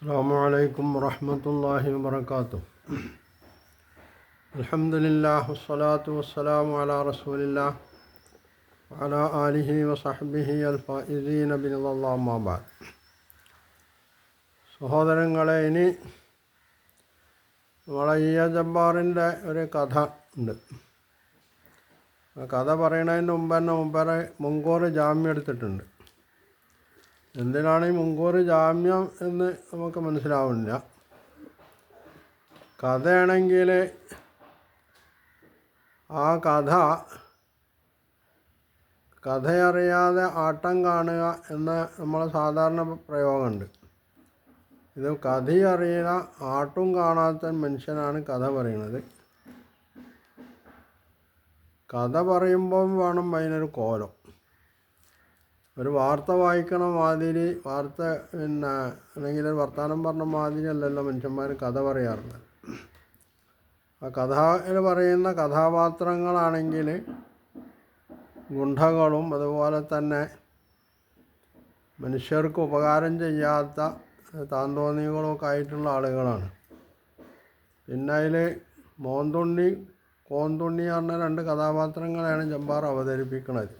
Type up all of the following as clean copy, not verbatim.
അസ്സലാമു അലൈക്കും വറഹ്മത്തുള്ളാഹി വബറകാതുഹു. അൽഹംദുലില്ലാഹി വസ്സലാത്തു വസ്സലാമു അലാ റസൂലില്ലാഹി വഅലാ ആലിഹി വസഹ്ബിഹി അൽ-ഫായിസീന ബിറിളല്ലാഹി അമ്മാ ബഅദ്. സഹോദരങ്ങളെ, ഇനി നമ്മളെ ജബ്ബാറിൻ്റെ ഒരു കഥ ഉണ്ട്. ആ കഥ പറയുന്നതിന് മുമ്പ് തന്നെ മുൻകൂർ ജാമ്യം എടുത്തിട്ടുണ്ട്. എന്തിനാണ് ഈ മുൻകൂർ ജാമ്യം എന്ന് നമുക്ക് മനസ്സിലാവുന്നില്ല. കഥയാണെങ്കിൽ ആ കഥയറിയാതെ ആട്ടം കാണുക എന്ന നമ്മളെ സാധാരണ പ്രയോഗമുണ്ട്. ഇത് കഥയറിയുക, ആട്ടും കാണാത്ത മനുഷ്യനാണ് കഥ പറയുന്നത്. കഥ പറയുമ്പം വേണം അതിനൊരു കോലം. ഒരു വാർത്ത വായിക്കണ മാതിരി, അല്ലെങ്കിൽ ഒരു വർത്തമാനം പറഞ്ഞ മാതിരി അല്ലല്ലോ മനുഷ്യന്മാർ കഥ പറയാറുണ്ട്. ആ കഥയിൽ പറയുന്ന കഥാപാത്രങ്ങളാണെങ്കിൽ ഗുണ്ടകളും അതുപോലെ തന്നെ മനുഷ്യർക്ക് ഉപകാരം ചെയ്യാത്ത താന്തോന്നികളൊക്കെ ആയിട്ടുള്ള ആളുകളാണ്. പിന്നെ അതിൽ മോന്തുണ്ണി, കോന്തുണ്ണി പറഞ്ഞ രണ്ട് കഥാപാത്രങ്ങളെയാണ് ജബ്ബാർ അവതരിപ്പിക്കുന്നത്.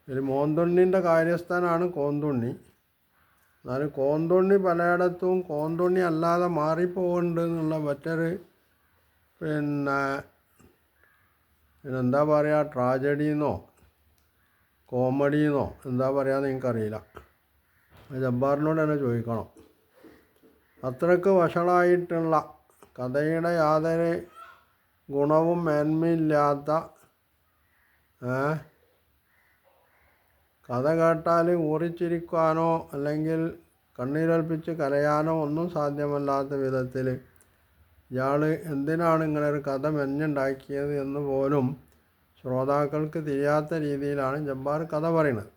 ഇതിൽ മോന്തുണ്ണിൻ്റെ കാര്യസ്ഥനാണ് കോന്തുണ്ണി. എന്നാലും കോന്തുണ്ണി പലയിടത്തും കോന്തുണ്ണി അല്ലാതെ മാറിപ്പോകുന്നുണ്ട് എന്നുള്ള മറ്റൊരു എന്താ പറയുക, ട്രാജഡിന്നോ കോമഡിന്നോ എന്താ പറയുക എനിക്കറിയില്ല. ജബ്ബാറിനോട് തന്നെ ചോദിക്കണം. അത്രയ്ക്ക് വഷളായിട്ടുള്ള, കഥയുടെ യാതൊരു ഗുണവും മേന്മയില്ലാത്ത, കഥ കേട്ടാൽ ഊറിച്ചിരിക്കാനോ അല്ലെങ്കിൽ കണ്ണീരൊൽപ്പിച്ച് കരയാനോ ഒന്നും സാധ്യമല്ലാത്ത വിധത്തിൽ ഇയാൾ എന്തിനാണ് ഇങ്ങനെ ഒരു കഥ മെനഞ്ഞുണ്ടാക്കിയത് എന്ന് പോലും ശ്രോതാക്കൾക്ക് തിരിയാത്ത രീതിയിലാണ് ജബ്ബാർ കഥ പറയുന്നത്.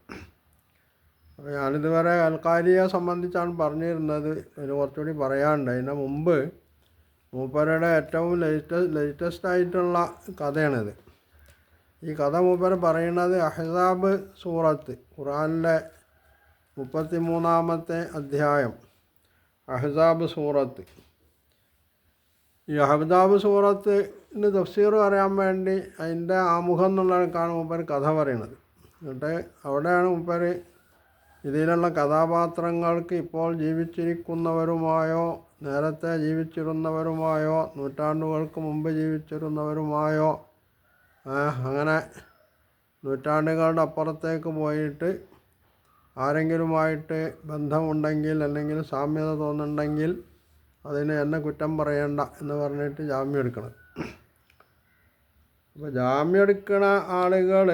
അപ്പോൾ ഞാനിതുവരെ അൽക്കാരിയെ സംബന്ധിച്ചാണ് പറഞ്ഞിരുന്നത്. അതിന് കുറച്ചുകൂടി പറയാനുണ്ട്. അതിന് മുമ്പ് മൂപ്പരുടെ ഏറ്റവും ലേറ്റസ്റ്റ് ആയിട്ടുള്ള കഥയാണിത്. ഈ കഥ മൂപ്പര് പറയുന്നത് അഹ്സാബ് സൂറത്ത്, ഖുർആനിലെ 33-ാമത്തെ അധ്യായം അഹ്സാബ് സൂറത്ത്. ഈ അഹ്സാബ് സൂറത്തിന് തഫ്സീർ പറയാൻ വേണ്ടി അതിൻ്റെ ആമുഖം എന്നുള്ളതാണ് മൂപ്പര് കഥ പറയുന്നത്. എന്നിട്ട് അവിടെയാണ് മൂപ്പര് ഇതിലുള്ള കഥാപാത്രങ്ങൾക്ക് ഇപ്പോൾ ജീവിച്ചിരിക്കുന്നവരുമായോ നേരത്തെ ജീവിച്ചിരുന്നവരുമായോ നൂറ്റാണ്ടുകൾക്ക് മുമ്പ് ജീവിച്ചിരുന്നവരുമായോ അങ്ങനെ നൂറ്റാണ്ടുകളുടെ അപ്പുറത്തേക്ക് പോയിട്ട് ആരെങ്കിലുമായിട്ട് ബന്ധമുണ്ടെങ്കിൽ അല്ലെങ്കിൽ സാമ്യത തോന്നുന്നുണ്ടെങ്കിൽ അതിന് എന്നെ കുറ്റം പറയേണ്ട എന്ന് പറഞ്ഞിട്ട് ജാമ്യം എടുക്കണം. അപ്പോൾ ജാമ്യം എടുക്കണ ആളുകൾ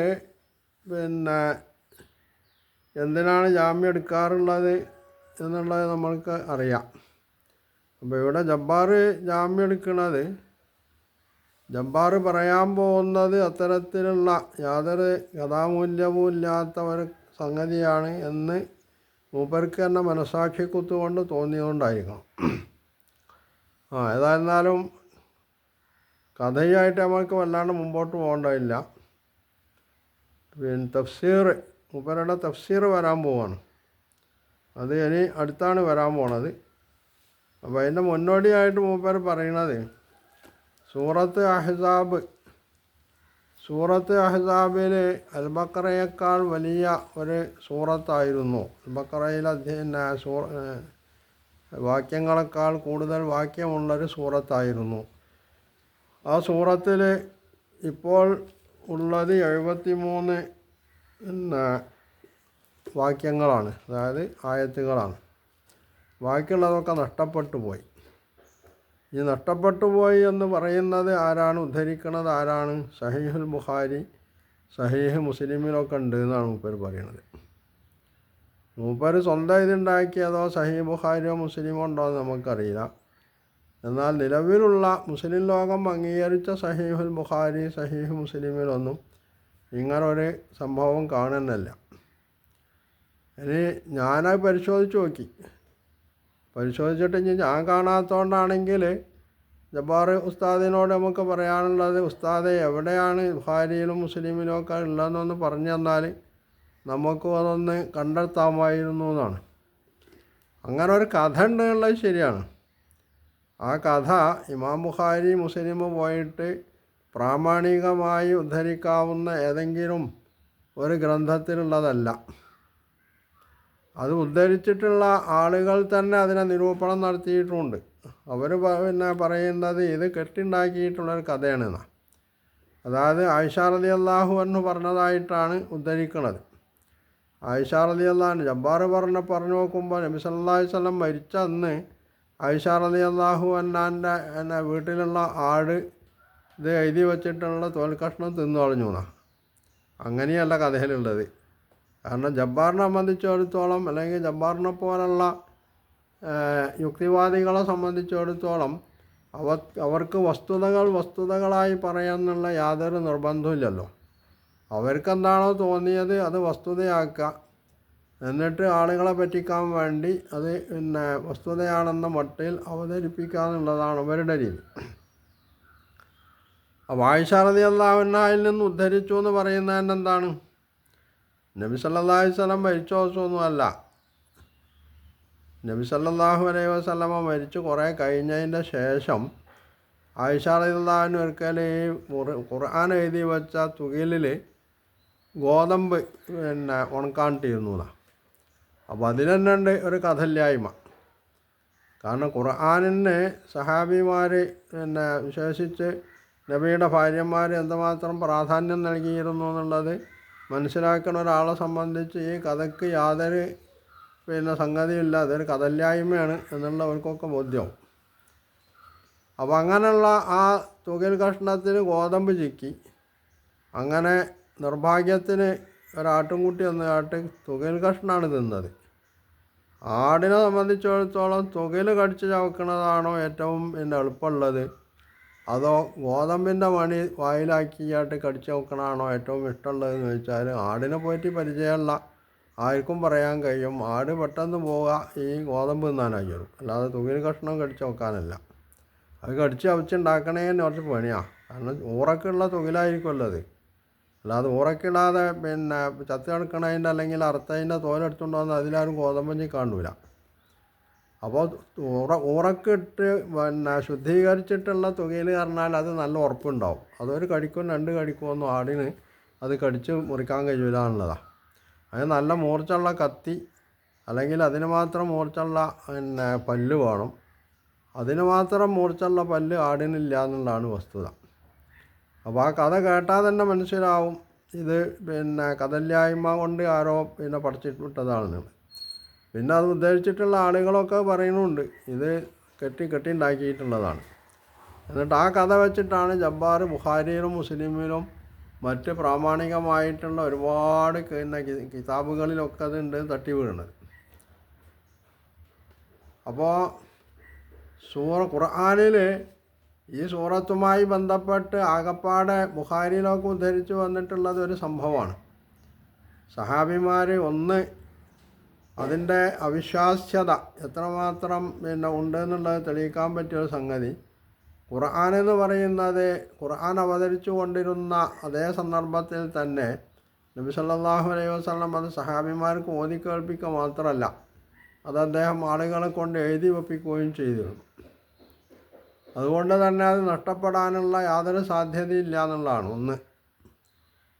എന്തിനാണ് ജാമ്യം എടുക്കാറുള്ളത് എന്നുള്ളത് നമ്മൾക്ക് അറിയാം. അപ്പോൾ ഇവിടെ ജബ്ബാർ ജാമ്യം എടുക്കുന്നത്, ജബ്ബാർ പറയാൻ പോകുന്നത് അത്തരത്തിലുള്ള യാതൊരു കഥാമൂല്യവും ഇല്ലാത്ത ഒരു സംഗതിയാണ് എന്ന് മൂപ്പർക്ക് തന്നെ മനസാക്ഷിക്കുത്തുകൊണ്ട് തോന്നിയതുകൊണ്ടായിരിക്കണം. ഏതായിരുന്നാലും കഥയായിട്ട് നമ്മൾക്ക് വല്ലാണ്ട് മുമ്പോട്ട് പോകേണ്ടതില്ല. തഫ്സീർ, മൂപ്പരുടെ തഫ്സീർ വരാൻ പോവാണ്. അത് ഇനി അടുത്താണ് വരാൻ പോണത്. അപ്പോൾ അതിൻ്റെ മുന്നോടിയായിട്ട് മൂപ്പർ പറയണത് സൂറത്ത് അഹ്സാബിൽ അൽ-ബഖറയേക്കാൾ വലിയ ഒരു സൂറത്തായിരുന്നു. അൽ-ബഖറയിലെ വാക്യങ്ങളെക്കാൾ കൂടുതൽ വാക്യമുള്ളൊരു സൂറത്തായിരുന്നു. ആ സൂറത്തിൽ ഇപ്പോൾ ഉള്ളത് 73 വാക്യങ്ങളാണ്, അതായത് ആയത്തുകളാണ്. ബാക്കിയുള്ളതൊക്കെ നഷ്ടപ്പെട്ടു പോയി. ഈ നഷ്ടപ്പെട്ടു പോയി എന്ന് പറയുന്നത് ആരാണ് ഉദ്ധരിക്കുന്നത്? ആരാണ്? സഹീഹുൽ ബുഖാരി, സഹീഹ് മുസ്ലിമിലൊക്കെ ഉണ്ട് എന്നാണ് മൂപ്പർ പറയുന്നത്. മൂപ്പർ സ്വന്തം ഇതുണ്ടാക്കിയതോ സഹീഹ് ബുഖാരിയോ മുസ്ലിമോ ഉണ്ടോ എന്ന് നമുക്കറിയില്ല. എന്നാൽ നിലവിലുള്ള മുസ്ലിം ലോകം അംഗീകരിച്ച സഹീഹുൽ ബുഖാരി, സഹീഹ് മുസ്ലിമിലൊന്നും ഇങ്ങനൊരു സംഭവം കാണുന്നില്ല. ഇനി ഞാനത് പരിശോധിച്ചിട്ട് ഞാൻ കാണാത്തതുകൊണ്ടാണെങ്കിൽ ജബ്ബാർ ഉസ്താദിനോട് നമുക്ക് പറയാനുള്ളത്, ഉസ്താദെ എവിടെയാണ് ബുഖാരിയിലും മുസ്ലിമിലും ഒക്കെ ഉള്ളതെന്നൊന്ന് പറഞ്ഞു തന്നാൽ നമുക്കും അതൊന്ന് കണ്ടെത്താമായിരുന്നു എന്നാണ്. അങ്ങനെ ഒരു കഥ ഉണ്ട് എന്നുള്ളത് ശരിയാണ്. ആ കഥ ഇമാം ബുഖാരി മുസ്ലിം പോയിട്ട് പ്രാമാണികമായി ഉദ്ധരിക്കാവുന്ന ഏതെങ്കിലും ഒരു ഗ്രന്ഥത്തിലുള്ളതല്ല. അത് ഉദ്ധരിച്ചിട്ടുള്ള ആളുകൾ തന്നെ അതിനെ നിരൂപണം നടത്തിയിട്ടുമുണ്ട്. അവർ പറയുന്നത് ഇത് കെട്ടുണ്ടാക്കിയിട്ടുള്ളൊരു കഥയാണെന്നാണ്. അതായത് ആയിഷ റളിയല്ലാഹു അൻഹു പറഞ്ഞതായിട്ടാണ് ഉദ്ധരിക്കുന്നത്. ആയിഷ റളിയല്ലാഹു ജബ്ബാർ പറഞ്ഞു നോക്കുമ്പോൾ നബി സല്ലല്ലാഹു അലൈഹി വസല്ലം മരിച്ച അന്ന് ആയിഷ റളിയല്ലാഹു അൻഹാൻ്റെ വീട്ടിലുള്ള ആട് ഇത് എഴുതി വച്ചിട്ടുള്ള തോൽക്കഷ്ണം തിന്നു കളഞ്ഞു എന്നാണ്. അങ്ങനെയല്ല കഥയിലുള്ളത്. കാരണം ജബ്ബാറിനെ സംബന്ധിച്ചിടത്തോളം അല്ലെങ്കിൽ ജബ്ബാറിനെ പോലുള്ള യുക്തിവാദികളെ സംബന്ധിച്ചിടത്തോളം അവർക്ക് വസ്തുതകളായി പറയാമെന്നുള്ള യാതൊരു നിർബന്ധമില്ലല്ലോ. അവർക്കെന്താണോ തോന്നിയത് അത് വസ്തുതയാക്കുക, എന്നിട്ട് ആളുകളെ പറ്റിക്കാൻ വേണ്ടി അത് വസ്തുതയാണെന്ന മട്ടിൽ അവതരിപ്പിക്കുക എന്നുള്ളതാണ് അവരുടെ രീതി. അപ്പോൾ ആയിഷ റളിയല്ലാഹു അൻഹയിൽ നിന്ന് ഉദ്ധരിച്ചു എന്ന് പറയുന്നതിന് എന്താണ്? നബി സല്ലല്ലാഹു അലൈഹി വസല്ലം മരിച്ച ദിവസമൊന്നുമല്ല. നബി സല്ലല്ലാഹു അലൈഹി വസല്ലമ മരിച്ച് കുറേ കഴിഞ്ഞതിൻ്റെ ശേഷം ആയിഷ റളിയല്ലാഹു അൻഹ ഒരിക്കൽ ഈ ഖുർആൻ എഴുതി വെച്ച തുകിലിൽ ഗോതമ്പ് ഉണക്കാണ്ടിരുന്നു എന്നാണ്. അപ്പോൾ അതിൽ തന്നെ ഉണ്ട് ഒരു കഥയില്ലായ്മ. കാരണം ഖുർആനിന് സഹാബിമാർ വിശേഷിച്ച് നബിയുടെ ഭാര്യമാർ എന്തുമാത്രം പ്രാധാന്യം നൽകിയിരുന്നു എന്നുള്ളത് മനസ്സിലാക്കുന്ന ഒരാളെ സംബന്ധിച്ച് ഈ കഥയ്ക്ക് യാതൊരു സംഗതിയില്ല, അതൊരു കഥയില്ലായ്മയാണ് എന്നുള്ളവർക്കൊക്കെ ബോധ്യവും. അപ്പോൾ അങ്ങനെയുള്ള ആ തുകൽ കഷ്ണത്തിന് ഗോതമ്പ് ചിക്കി, അങ്ങനെ നിർഭാഗ്യത്തിന് ഒരാട്ടുംകുട്ടി വന്നിട്ട് തുകൽ കഷ്ണമാണ് തിന്നത്. ആടിനെ സംബന്ധിച്ചിടത്തോളം തുകൽ കടിച്ച് ചവക്കുന്നതാണോ ഏറ്റവും എളുപ്പമുള്ളത്, അതോ ഗോതമ്പിൻ്റെ മണി വായിലാക്കിയായിട്ട് കടിച്ച് വെക്കണതാണോ ഏറ്റവും ഇഷ്ടമുള്ളതെന്ന് ചോദിച്ചാൽ ആടിനെ പോയിട്ട് പരിചയമുള്ള ആർക്കും പറയാൻ കഴിയും ആട് പെട്ടെന്ന് പോവുക ഈ ഗോതമ്പ് തിന്നാനായി, അല്ലാതെ തുകൽ കഷ്ണം കടിച്ച് വെക്കാനല്ല. അത് കടിച്ച് അവച്ചുണ്ടാക്കണേന്ന് കുറച്ച് പണിയാണ്. കാരണം ഊറക്കുള്ള തുകലായിരിക്കുമല്ലോ അത്, അല്ലാതെ ഊറക്കിടാതെ ചത്ത് കിടക്കണതിൻ്റെ അല്ലെങ്കിൽ അറുത്തതിൻ്റെ തോലെടുത്തുകൊണ്ട് വന്ന് അതിലാരും ഗോതമ്പഞ്ഞി കാണൂല. അപ്പോൾ ഊറക്കിട്ട് ശുദ്ധീകരിച്ചിട്ടുള്ള തുകയിൽ പറഞ്ഞാൽ അത് നല്ല ഉറപ്പുണ്ടാവും. അതൊരു കടിക്കും രണ്ട് കടിക്കുമൊന്നും ആടിന് അത് കടിച്ച് മുറിക്കാൻ കഴിയില്ല എന്നുള്ളതാണ്. അത് നല്ല മൂർച്ചുള്ള കത്തി അല്ലെങ്കിൽ അതിന് മാത്രം മൂർച്ചുള്ള പല്ല് വേണം. അതിന് മാത്രം മൂർച്ചുള്ള പല്ല് ആടിനില്ല എന്നുള്ളതാണ് വസ്തുത. അപ്പോൾ ആ കഥ കേട്ടാൽ തന്നെ മനസ്സിലാവും ഇത് കഥയില്ലായ്മ കൊണ്ട് ആരോ പഠിച്ചിട്ടതാണെന്ന്. പിന്നെ അത് ഉദ്ദേശിച്ചിട്ടുള്ള ആളുകളൊക്കെ പറയുന്നുണ്ട് ഇത് കെട്ടി ഉണ്ടാക്കിയിട്ടുള്ളതാണ്. എന്നിട്ട് ആ കഥ വെച്ചിട്ടാണ് ജബ്ബാർ ബുഖാരിയിലും മുസ്ലിമിലും മറ്റ് പ്രാമാണികമായിട്ടുള്ള ഒരുപാട് കിതാബുകളിലൊക്കെ അതുണ്ട് തട്ടി വീഴുന്നത്. അപ്പോൾ ഖുർആനിൽ ഈ സൂറത്തുമായി ബന്ധപ്പെട്ട് ആകപ്പാടെ ബുഖാരിയിലൊക്കെ ഉദ്ധരിച്ച് വന്നിട്ടുള്ളത് ഒരു സംഭവമാണ്. സഹാബിമാർ അതിൻ്റെ അവിശ്വാസ്യത എത്രമാത്രം ഉണ്ടെന്നുള്ളത് തെളിയിക്കാൻ പറ്റിയൊരു സംഗതി. ഖുർആൻ എന്ന് പറയുന്നത് ഖുർആൻ അവതരിച്ചു കൊണ്ടിരുന്ന അതേ സന്ദർഭത്തിൽ തന്നെ നബി സല്ലല്ലാഹു അലൈഹി വസല്ലം അത് സഹാബിമാർക്ക് ഓതി കേൾപ്പിക്കുക മാത്രമല്ല, അത് അദ്ദേഹം ആളുകളെ കൊണ്ട് എഴുതി വെപ്പിക്കുകയും ചെയ്തിരുന്നു. അതുകൊണ്ട് തന്നെ അത് നഷ്ടപ്പെടാനുള്ള യാതൊരു സാധ്യതയില്ല എന്നുള്ളതാണ് ഒന്ന്.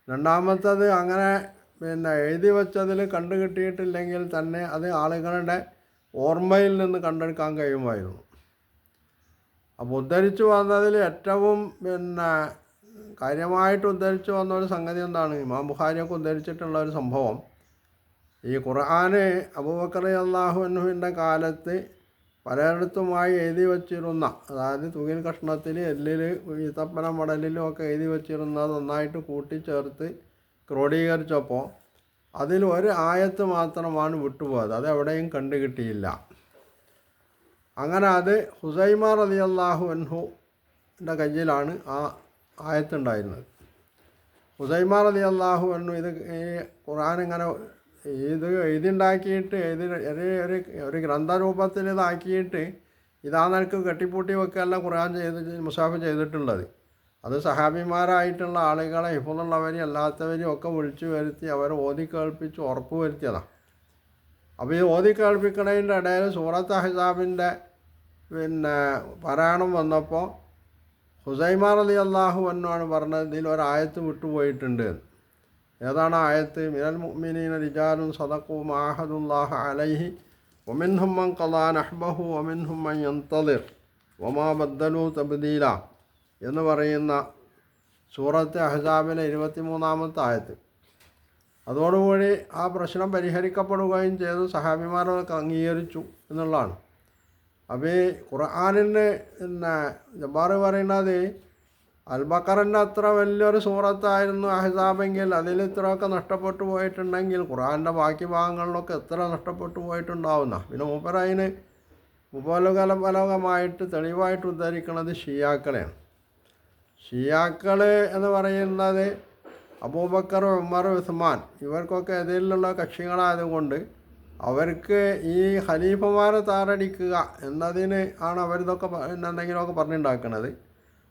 രണ്ടാമത്തത് അങ്ങനെ എഴുതി വച്ചതിൽ കണ്ടു കിട്ടിയിട്ടില്ലെങ്കിൽ തന്നെ അത് ആളുകളുടെ ഓർമ്മയിൽ നിന്ന് കണ്ടെടുക്കാൻ കഴിയുമായിരുന്നു. അപ്പോൾ ഉദ്ധരിച്ചു വന്നതിൽ ഏറ്റവും കാര്യമായിട്ട് ഉദ്ധരിച്ചു വന്ന ഒരു സംഗതി എന്താണ്? ഇമാം ബുഖാരിയൊക്കെ ഉദ്ധരിച്ചിട്ടുള്ള ഒരു സംഭവം, ഈ ഖുർആൻ അബൂബക്കർ റളിയല്ലാഹു അൻഹുവിൻ്റെ കാലത്ത് പലയിടത്തുമായി എഴുതി വച്ചിരുന്ന, അതായത് തുകിൽ കഷ്ണത്തിൽ എല്ലിൽ ഈത്തപ്പന മടലിലും ഒക്കെ എഴുതി വച്ചിരുന്നത് നന്നായിട്ട് കൂട്ടിച്ചേർത്ത് ക്രോഡീകരിച്ചപ്പോൾ അതിൽ ഒരു ആയത്ത് മാത്രമാണ് വിട്ടുപോയത്. അതെവിടെയും കണ്ടു കിട്ടിയില്ല. അങ്ങനെ അത് ഹുസൈമ റളിയല്ലാഹു അൻഹുവിൻ്റെ കയ്യിലാണ് ആ ആയത്തുണ്ടായിരുന്നത്. ഹുസൈമ റളിയല്ലാഹു അൻഹു ഇത് ഈ ഖുർആൻ ഇങ്ങനെ ഇത് എഴുതിണ്ടാക്കിയിട്ട് ഒരു ഗ്രന്ഥരൂപത്തിൽ ഇതാക്കിയിട്ട് ഇതാ നിനക്ക് കെട്ടിപ്പൂട്ടി വെക്കുകയല്ല ഖുർആൻ മുസാഫ് ചെയ്തിട്ടുള്ളത്. അത് സഹാബിമാരായിട്ടുള്ള ആളുകളെ ഹിഫ്ളുള്ളവരെയും അല്ലാത്തവരെയും ഒക്കെ വിളിച്ചു വരുത്തി അവരെ ഓതി കേൾപ്പിച്ച് ഉറപ്പ് വരുത്തിയതാണ്. അപ്പോൾ ഈ ഓതി കേൾപ്പിക്കണതിൻ്റെ ഇടയിൽ സൂറത്ത് അഹ്സാബിൻ്റെ പാരായണം വന്നപ്പോൾ ഹുസൈമ റളിയല്ലാഹു അൻഹു ആണ് പറഞ്ഞത്, ഇതിലൊരായത്ത് വിട്ടുപോയിട്ടുണ്ട്. ഏതാണ് ആയത്ത്? മിനൽ മുഅ്മിനീന റിജാലുൻ സദഖൂ മാ അഹദുല്ലാഹ അലൈഹി വമിൻഹും മൻ ഖളാ നഹ്ബഹു വമിൻഹും മൻ യൻതളിർ വമാ ബദ്ദലൂ തബ്ദീല എന്ന് പറയുന്ന സൂറത്ത് അഹ്സാബിലെ 23-ാമത്തെ ആയത്ത്. അതോടുകൂടി ആ പ്രശ്നം പരിഹരിക്കപ്പെടുകയും ചെയ്തു, സഹാബിമാരൊക്കെ അംഗീകരിച്ചു എന്നുള്ളതാണ്. അപ്പോൾ ഈ ഖുർആനിന് ജബ്ബാർ പറയുന്നത് അൽ-ബഖറൻ്റെ അത്ര വലിയൊരു സൂറത്തായിരുന്നു അഹ്സാബെങ്കിൽ അതിൽ ഇത്രയൊക്കെ നഷ്ടപ്പെട്ടു പോയിട്ടുണ്ടെങ്കിൽ ഖുർആൻ്റെ ബാക്കി ഭാഗങ്ങളിലൊക്കെ എത്ര നഷ്ടപ്പെട്ടു പോയിട്ടുണ്ടാവുന്ന. പിന്നെ മൂപ്പരതിന് ഉപലോകമായിട്ട് തെളിവായിട്ട് ഉദ്ധരിക്കുന്നത് ഷിയാക്കളെയാണ്. ഷിയാക്കൾ എന്ന് പറയുന്നത് അബൂബക്കർ, ഉമർ, ഉസ്മാൻ ഇവർക്കൊക്കെ എതിരിലുള്ള കക്ഷികളായതുകൊണ്ട് അവർക്ക് ഈ ഖലീഫമാരെ താറടിക്കുക എന്നതിന് ആണ് അവരിതൊക്കെ എന്തെങ്കിലുമൊക്കെ പറഞ്ഞുണ്ടാക്കുന്നത്.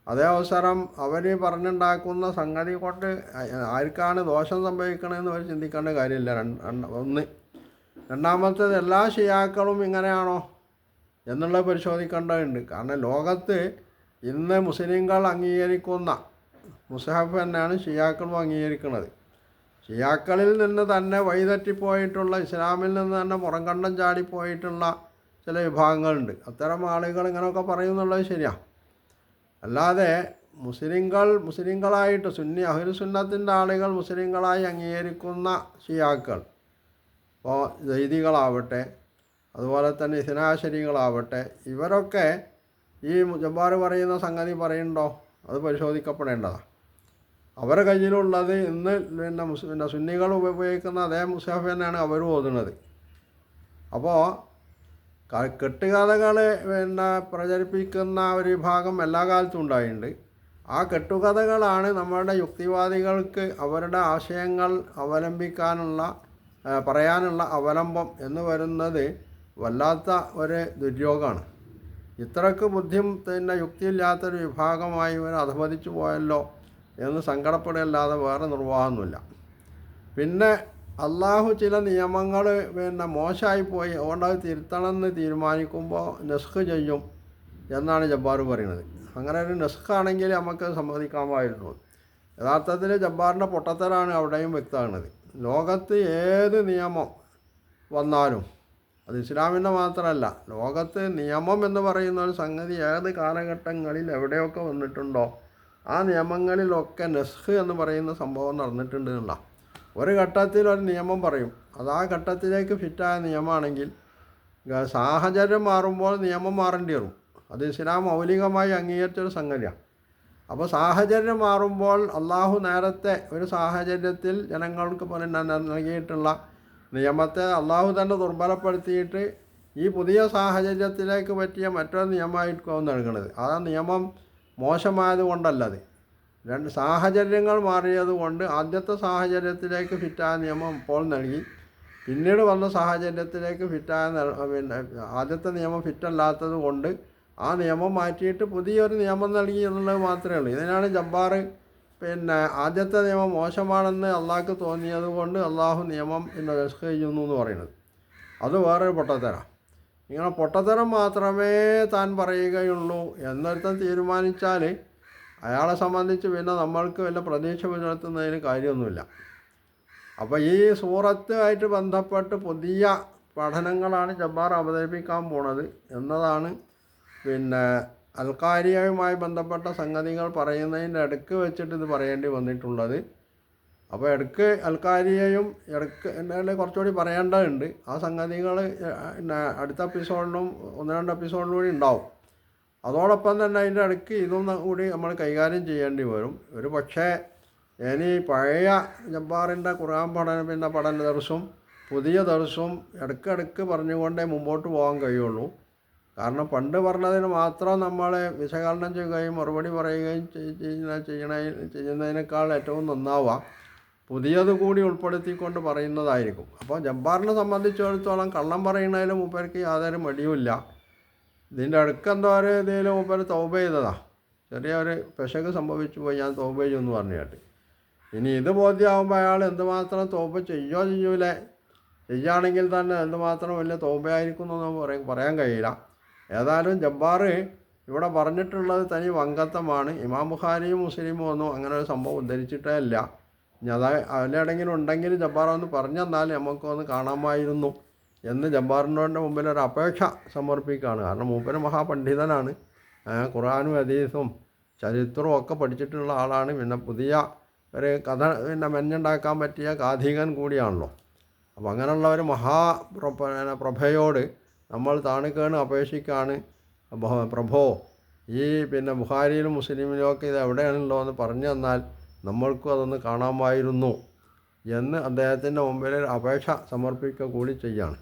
അതേ അവസരം അവർ പറഞ്ഞുണ്ടാക്കുന്ന സംഗതി കൊണ്ട് ആർക്കാണ് ദോഷം സംഭവിക്കണമെന്ന് അവർ ചിന്തിക്കേണ്ട കാര്യമില്ല. ഒന്ന്. രണ്ടാമത്തേത്, എല്ലാ ഷിയാക്കളും ഇങ്ങനെയാണോ എന്നുള്ളത് പരിശോധിക്കേണ്ടതുണ്ട്. കാരണം ലോകത്ത് ഇന്ന് മുസ്ലിങ്ങൾ അംഗീകരിക്കുന്ന മുസ്ഹഫ് തന്നെയാണ് ഷിയാക്കളും അംഗീകരിക്കുന്നത്. ഷിയാക്കളിൽ നിന്ന് തന്നെ വഴിതെറ്റിപ്പോയിട്ടുള്ള, ഇസ്ലാമിൽ നിന്ന് തന്നെ പുറംകണ്ടം ചാടിപ്പോയിട്ടുള്ള ചില വിഭാഗങ്ങളുണ്ട്. അത്തരം ആളുകൾ ഇങ്ങനെയൊക്കെ പറയുന്നുള്ളത് ശരിയാണ്. അല്ലാതെ മുസ്ലിങ്ങളായിട്ട് സുന്നി അഹ്ലുസുന്നത്തിൻ്റെ ആളുകൾ മുസ്ലിങ്ങളായി അംഗീകരിക്കുന്ന ഷിയാക്കൾ, ഇപ്പോൾ ജൈദികളാവട്ടെ അതുപോലെ തന്നെ ഇസ്നാശരികളാവട്ടെ, ഇവരൊക്കെ ഈ ജബ്ബാർ പറയുന്ന സംഗതി പറയുന്നുണ്ടോ? അത് പരിശോധിക്കപ്പെടേണ്ടതാണ്. അവരുടെ കയ്യിലുള്ളത് ഇന്ന് പിന്നെ സുന്നികൾ ഉപയോഗിക്കുന്ന അതേ മുസ്ഹഫ് തന്നെയാണ് അവരും ഓതുന്നത്. അപ്പോൾ കെട്ടുകഥകൾ പ്രചരിപ്പിക്കുന്ന ഒരു വിഭാഗം എല്ലാ കാലത്തും ഉണ്ടായിട്ടുണ്ട്. ആ കെട്ടുകഥകളാണ് നമ്മുടെ യുക്തിവാദികൾക്ക് അവരുടെ ആശയങ്ങൾ അവലംബിക്കാനുള്ള പറയാനുള്ള അവലംബം എന്ന് വരുന്നത് വല്ലാത്ത ഒരു ദുര്യോഗമാണ്. ഇത്രക്ക് ബുദ്ധിയും യുക്തിയില്ലാത്തൊരു വിഭാഗമായി ഇവർ അധപതിച്ചു പോയല്ലോ എന്ന് സങ്കടപ്പെടുകയല്ലാതെ വേറെ നിർവാഹമൊന്നുമില്ല. പിന്നെ അള്ളാഹു ചില നിയമങ്ങൾ മോശമായിപ്പോയി, അതുകൊണ്ട് അത് തിരുത്തണമെന്ന് തീരുമാനിക്കുമ്പോൾ നെസ്ഖ് ചെയ്യും എന്നാണ് ജബ്ബാർ പറയുന്നത്. അങ്ങനെ ഒരു നെസ്ഖാണെങ്കിൽ നമുക്ക് സമ്മതിക്കാമായിരുന്നു. യഥാർത്ഥത്തിൽ ജബ്ബാറിൻ്റെ പൊട്ടത്തരാണ് അവിടെയും വ്യക്തമാകുന്നത്. ലോകത്ത് ഏത് നിയമം വന്നാലും, അത് ഇസ്ലാമിൻ്റെ മാത്രമല്ല, ലോകത്ത് നിയമം എന്ന് പറയുന്ന ഒരു സംഗതി ഏത് കാലഘട്ടങ്ങളിൽ എവിടെയൊക്കെ വന്നിട്ടുണ്ടോ ആ നിയമങ്ങളിലൊക്കെ നെസ്ഖ് എന്ന് പറയുന്ന സംഭവം നടന്നിട്ടുണ്ട് എന്നുള്ള. ഒരു ഘട്ടത്തിൽ ഒരു നിയമം പറയും, അത് ആ ഘട്ടത്തിലേക്ക് ഫിറ്റായ നിയമമാണെങ്കിൽ സാഹചര്യം മാറുമ്പോൾ നിയമം മാറേണ്ടി വരും. അത് ഇസ്ലാം മൗലികമായി അംഗീകരിച്ചൊരു സംഗതിയാണ്. അപ്പോൾ സാഹചര്യം മാറുമ്പോൾ അള്ളാഹു നേരത്തെ ഒരു സാഹചര്യത്തിൽ ജനങ്ങൾക്ക് നൽകിയിട്ടുള്ള നിയമത്തെ അള്ളാഹു തന്നെ ദുർബലപ്പെടുത്തിയിട്ട് ഈ പുതിയ സാഹചര്യത്തിലേക്ക് പറ്റിയ മറ്റൊരു നിയമമായിരിക്കും നൽകുന്നത്. ആ നിയമം മോശമായത് കൊണ്ടല്ലത്, രണ്ട് സാഹചര്യങ്ങൾ മാറിയത് കൊണ്ട് ആദ്യത്തെ സാഹചര്യത്തിലേക്ക് ഫിറ്റായ നിയമം ഇപ്പോൾ നൽകി, പിന്നീട് വന്ന സാഹചര്യത്തിലേക്ക് ഫിറ്റായ ആദ്യത്തെ നിയമം ഫിറ്റല്ലാത്തത് കൊണ്ട് ആ നിയമം മാറ്റിയിട്ട് പുതിയൊരു നിയമം നൽകി എന്നുള്ളത് മാത്രമേ ഉള്ളൂ. ഇതിനാണ് ജബ്ബാർ ആദ്യത്തെ നിയമം മോശമാണെന്ന് അള്ളാഹ്ക്ക് തോന്നിയത് കൊണ്ട് അള്ളാഹു നിയമം നെസ്ഖ് ചെയ്യുന്നു എന്ന് പറയുന്നത്. അത് വേറൊരു പൊട്ടത്തരം. ഇങ്ങനെ പൊട്ടത്തരം മാത്രമേ താൻ പറയുകയുള്ളൂ എന്നൊരുത്തൻ തീരുമാനിച്ചാൽ അയാളെ സംബന്ധിച്ച് പിന്നെ നമ്മൾക്ക് വല്ല പ്രതീക്ഷ പുലർത്തുന്നതിന് കാര്യമൊന്നുമില്ല. അപ്പോൾ ഈ സൂറത്തുമായിട്ട് ബന്ധപ്പെട്ട് പുതിയ പഠനങ്ങളാണ് ജബ്ബാർ അവതരിപ്പിക്കാൻ പോണത് എന്നതാണ് അൽഖാരിയയുമായി ബന്ധപ്പെട്ട സംഗതികൾ പറയുന്നതിൻ്റെ ഇടയ്ക്ക് വെച്ചിട്ട് ഇത് പറയേണ്ടി വന്നിട്ടുള്ളത്. അപ്പോൾ ഇടയ്ക്ക് അൽഖാരിയയും ഇടയ്ക്ക് കുറച്ചുകൂടി പറയേണ്ടതുണ്ട്. ആ സംഗതികൾ അടുത്ത എപ്പിസോഡിലും 1-2 എപ്പിസോഡിലും കൂടി ഉണ്ടാവും. അതോടൊപ്പം തന്നെ അതിൻ്റെ ഇടയ്ക്ക് ഇതും കൂടി നമ്മൾ കൈകാര്യം ചെയ്യേണ്ടി വരും. ഒരു പക്ഷേ ഇനി പഴയ ജബ്ബാറിൻ്റെ ഖുർആൻ പഠന ദർസും പുതിയ ദർസും ഇടയ്ക്കിടയ്ക്ക് പറഞ്ഞുകൊണ്ടേ മുമ്പോട്ട് പോകാൻ കഴിയുള്ളൂ. കാരണം പണ്ട് പറഞ്ഞതിന് മാത്രം നമ്മൾ വിശകലനം ചെയ്യുകയും മറുപടി പറയുകയും ചെയ്യുന്നതിനേക്കാൾ ഏറ്റവും നന്നാവുക പുതിയത് കൂടി ഉൾപ്പെടുത്തിക്കൊണ്ട് പറയുന്നതായിരിക്കും. അപ്പോൾ ജബ്ബാറിനെ സംബന്ധിച്ചിടത്തോളം കള്ളം പറയുന്നതിലും മൂപ്പർക്ക് യാതൊരു മടിയുമില്ല. ഇതിൻ്റെ അടുക്കെന്തോ ഒരു ഇതിൽ മൂപ്പർ തൗബ ചെയ്തതാണ്. ചെറിയൊരു പെശക് സംഭവിച്ചു പോയി, ഞാൻ തൗബ ചെയ്യുമെന്ന് പറഞ്ഞു കേട്ട്. ഇനി ഇത് ബോധ്യമാകുമ്പോൾ അയാൾ എന്തുമാത്രം തൗബ ചെയ്യൂലേ ചെയ്യുകയാണെങ്കിൽ തന്നെ എന്തുമാത്രം വലിയ തോബയായിരിക്കും എന്നൊന്നും പറയാൻ കഴിയില്ല. ഏതായാലും ജബ്ബാർ ഇവിടെ പറഞ്ഞിട്ടുള്ളത് തനി വങ്കത്തമാണ്. ഇമാം ബുഖാരിയും മുസ്ലിമും ഒന്നും അങ്ങനെ ഒരു സംഭവം ഉദ്ധരിച്ചിട്ടേ ഇല്ല. ഇനി അതിലെവിടെയെങ്കിലും ഉണ്ടെങ്കിൽ ജബ്ബാർ ഒന്ന് പറഞ്ഞു തന്നാൽ നമുക്കൊന്ന് കാണാമായിരുന്നു എന്ന് ജബ്ബാറിൻ്റെ മുമ്പിൽ ഒരു അപേക്ഷ സമർപ്പിക്കുകയാണ്. കാരണം മൂപ്പര് മഹാപണ്ഡിതനാണ്, ഖുർആനും ഹദീസും ചരിത്രവും ഒക്കെ പഠിച്ചിട്ടുള്ള ആളാണ്. പിന്നെ പുതിയ ഒരു കഥ മെഞ്ഞുണ്ടാക്കാൻ പറ്റിയ കാഥികൻ കൂടിയാണല്ലോ. അപ്പോൾ അങ്ങനെയുള്ള ഒരു പ്രഭയോട് നമ്മൾ താണുകേണ് അപേക്ഷിക്കുകയാണ്, പ്രഭോ ഈ ബുഖാരിയിലും മുസ്ലിമിലും ഒക്കെ ഇത് എവിടെയാണല്ലോ എന്ന് പറഞ്ഞു തന്നാൽ നമ്മൾക്കും അതൊന്ന് കാണാമായിരുന്നു എന്ന് അദ്ദേഹത്തിൻ്റെ മുമ്പിൽ അപേക്ഷ സമർപ്പിക്കുക കൂടി ചെയ്യാണ്.